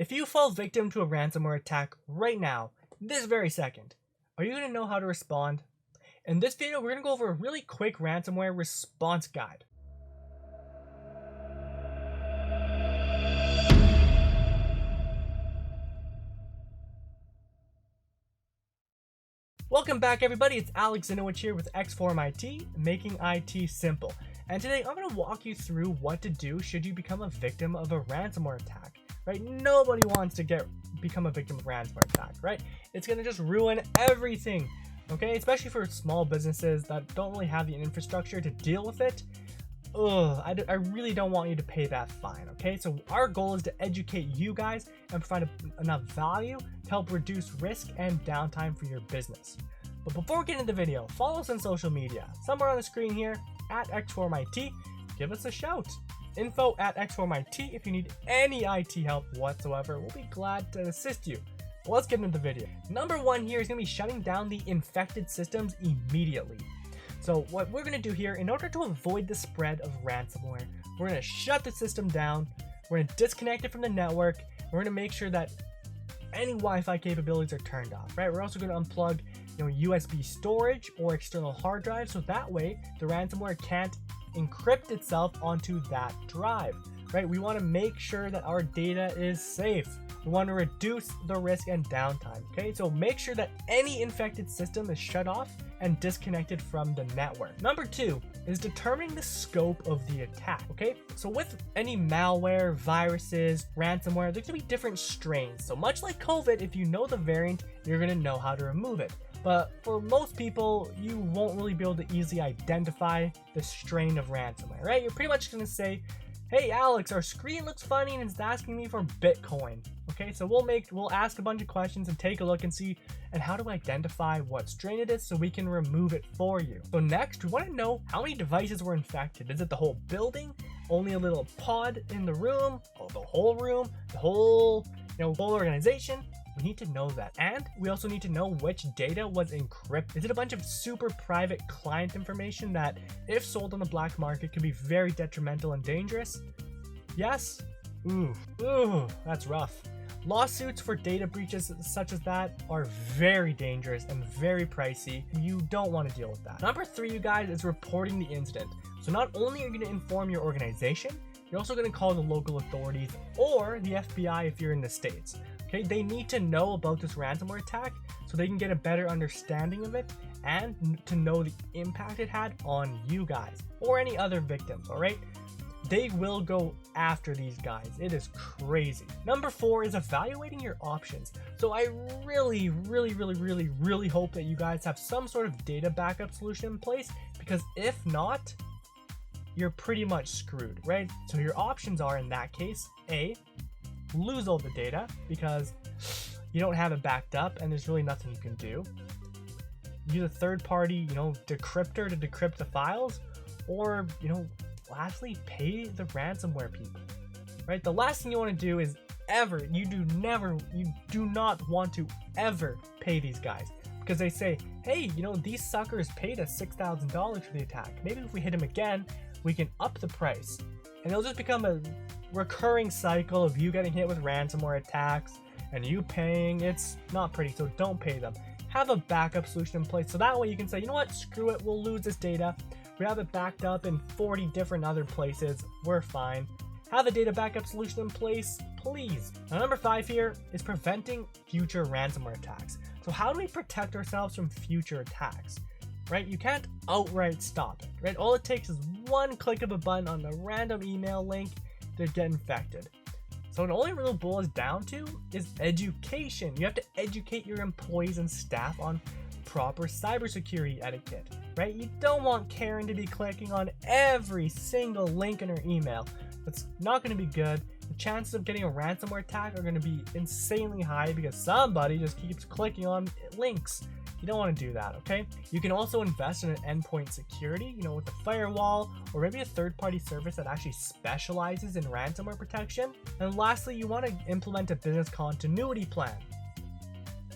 If you fall victim to a ransomware attack right now, this very second, are you going to know how to respond? In this video, we're going to go over a really quick ransomware response guide. Welcome back, everybody. It's Ziniewicz here with XForm IT, making IT simple. And today I'm going to walk you through what to do should you become a victim of a ransomware attack. Right? Nobody wants to become a victim of ransomware attack, right? It's going to just ruin everything, okay? Especially for small businesses that don't really have the infrastructure to deal with it. I really don't want you to pay that fine, okay? So our goal is to educate you guys and provide enough value to help reduce risk and downtime for your business. But before we get into the video, follow us on social media. Somewhere on the screen here, at XForm IT, give us a shout. info@XFormIT if you need any IT help whatsoever. We'll be glad to assist you. But let's get into the video. Number one here is going to be shutting down the infected systems immediately. So what we're going to do here, in order to avoid the spread of ransomware, we're going to shut the system down, we're going to disconnect it from the network, we're going to make sure that any Wi-Fi capabilities are turned off, right? We're also going to unplug USB storage or external hard drives, so that way the ransomware can't encrypt itself onto that drive, right? We want to make sure that our data is safe. We want to reduce the risk and downtime, okay? So make sure that any infected system is shut off and disconnected from the network. Number two is determining the scope of the attack, okay? So with any malware, viruses, ransomware, there's gonna be different strains. So much like COVID, if you know the variant, you're gonna know how to remove it. But for most people, you won't really be able to easily identify the strain of ransomware, right? You're pretty much gonna say, hey Alex, our screen looks funny and it's asking me for Bitcoin. Okay, so we'll ask a bunch of questions and take a look and see and how to identify what strain it is so we can remove it for you. So next, we want to know how many devices were infected. Is it the whole building? Only a little pod in the room? Or the whole room? The whole, whole organization? We need to know that. And we also need to know which data was encrypted. Is it a bunch of super private client information that, if sold on the black market, could be very detrimental and dangerous? Yes? Ooh, that's rough. Lawsuits for data breaches such as that are very dangerous and very pricey. You don't want to deal with that. Number three, you guys, is reporting the incident. So not only are you going to inform your organization, you're also going to call the local authorities or the FBI if you're in the States. Okay, they need to know about this ransomware attack so they can get a better understanding of it and to know the impact it had on you guys or any other victims, all right? They will go after these guys. It is crazy. Number four is evaluating your options. So I really hope that you guys have some sort of data backup solution in place, because if not, you're pretty much screwed, right? So your options are, in that case, A, lose all the data because you don't have it backed up and there's really nothing you can do. Use a third-party, decryptor to decrypt the files, or, lastly, pay the ransomware people, right? The last thing you want to do is you do not want to ever pay these guys, because they say, hey, these suckers paid us $6,000 for the attack. Maybe if we hit them again, we can up the price. And it'll just become a recurring cycle of you getting hit with ransomware attacks and you paying. It's not pretty, so don't pay them. Have a backup solution in place, so that way you can say, you know what, screw it, we'll lose this data. We have it backed up in 40 different other places. We're fine. Have a data backup solution in place, please. Now, number five here is preventing future ransomware attacks. So how do we protect ourselves from future attacks? Right? You can't outright stop it, right? All it takes is one click of a button on a random email link to get infected. So the only real boils down to is education. You have to educate your employees and staff on proper cybersecurity etiquette, right? You don't want Karen to be clicking on every single link in her email. That's not going to be good. The chances of getting a ransomware attack are going to be insanely high because somebody just keeps clicking on links. You don't want to do that, okay? You can also invest in an endpoint security, with a firewall or maybe a third-party service that actually specializes in ransomware protection. And lastly, you want to implement a business continuity plan.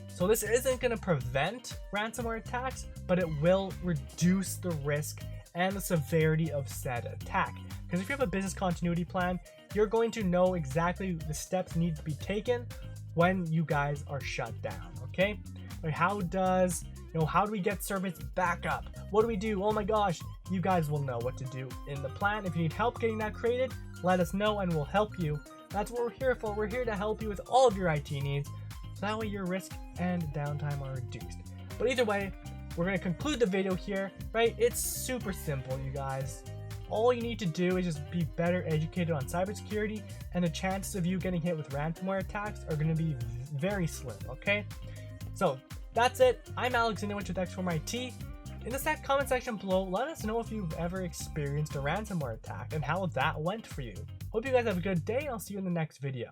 So this isn't going to prevent ransomware attacks, but it will reduce the risk and the severity of said attack. Because if you have a business continuity plan, you're going to know exactly the steps need to be taken when you guys are shut down, okay? Like how do we get service back up? What do we do? Oh my gosh, you guys will know what to do in the plan. If you need help getting that created, let us know and we'll help you. That's what we're here for. We're here to help you with all of your IT needs, so that way your risk and downtime are reduced. But either way, we're going to conclude the video here, right? It's super simple, you guys. All you need to do is just be better educated on cybersecurity, and the chances of you getting hit with ransomware attacks are going to be very slim, okay? So that's it. I'm Alex Ziniewicz with XForm IT. In the comment section below, let us know if you've ever experienced a ransomware attack and how that went for you. Hope you guys have a good day, and I'll see you in the next video.